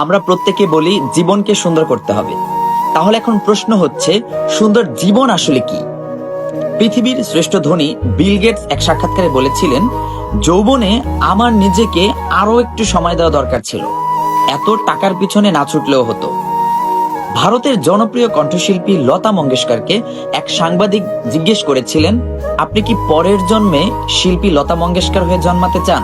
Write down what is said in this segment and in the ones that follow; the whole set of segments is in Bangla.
আমরা প্রত্যেকে বলি জীবনকে সুন্দর করতে হবে। তাহলে এখন প্রশ্ন হচ্ছে, সুন্দর জীবন আসলে কি? পৃথিবীর শ্রেষ্ঠ ধনী বিল গেটস এক সাক্ষাৎকারে বলেছিলেন, যৌবনে আমার নিজেকে আরো একটু সময় দেওয়া দরকার ছিল, এত টাকার পিছনে না ছুটলেও হতো। ভারতের জনপ্রিয় কণ্ঠশিল্পী লতা মঙ্গেশকরকে এক সাংবাদিক জিজ্ঞেস করেছিলেন, আপনি কি পরের জন্মে শিল্পী লতা মঙ্গেশকর হয়ে জন্মাতে চান?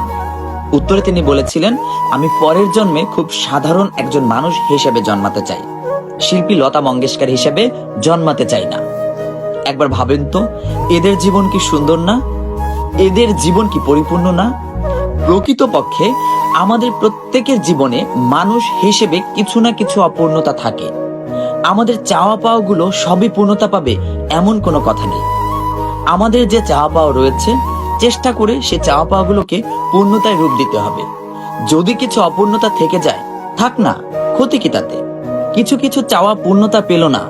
উত্তরে তিনি বলেছিলেন, আমি পরের জন্মে খুব সাধারণ একজন মানুষ হিসেবে জন্মাতে চাই, শিল্পী লতা মঙ্গেশকর হিসেবে জন্মাতে চাই না। একবার ভাবেন তো, এদের জীবন কি সুন্দর না? এদের জীবন কি পরিপূর্ণ না? প্রকৃতপক্ষে আমাদের প্রত্যেকের জীবনে মানুষ হিসেবে কিছু না কিছু অপূর্ণতা থাকে। আমাদের চাওয়া পাওয়া গুলো সবই পূর্ণতা পাবে এমন কোনো কথা নেই। আমাদের যে চাওয়া পাওয়া রয়েছে, চেষ্টা করে সে চাওয়া পাওয়া গুলোকে পূর্ণতায় রূপ দিতে হবে। যদি কিছু অপূর্ণতা থেকে যায়, থাক না, ক্ষতি কি তাতে? কিছু কিছু চাওয়া পূর্ণতা পেল না,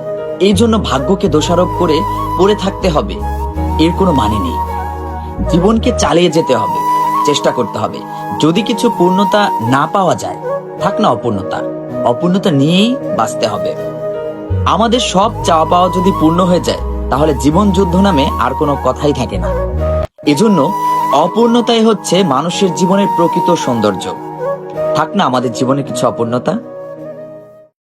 এই জন্য ভাগ্যকে দোষারোপ করে পড়ে থাকতে হবে, এর কোনো মানে নেই। জীবনকে চালিয়ে যেতে হবে, চেষ্টা করতে হবে। যদি কিছু পূর্ণতা না পাওয়া যায়, থাক না অপূর্ণতা, অপূর্ণতা নিয়েই বাঁচতে হবে। আমাদের সব চাওয়া পাওয়া যদি পূর্ণ হয়ে যায়, তাহলে জীবন যুদ্ধ নামে আর কোনো কথাই থাকে না। এজন্য অপূর্ণতাই হচ্ছে মানুষের জীবনের প্রকৃত সৌন্দর্য। থাক না আমাদের জীবনে কিছু অপূর্ণতা।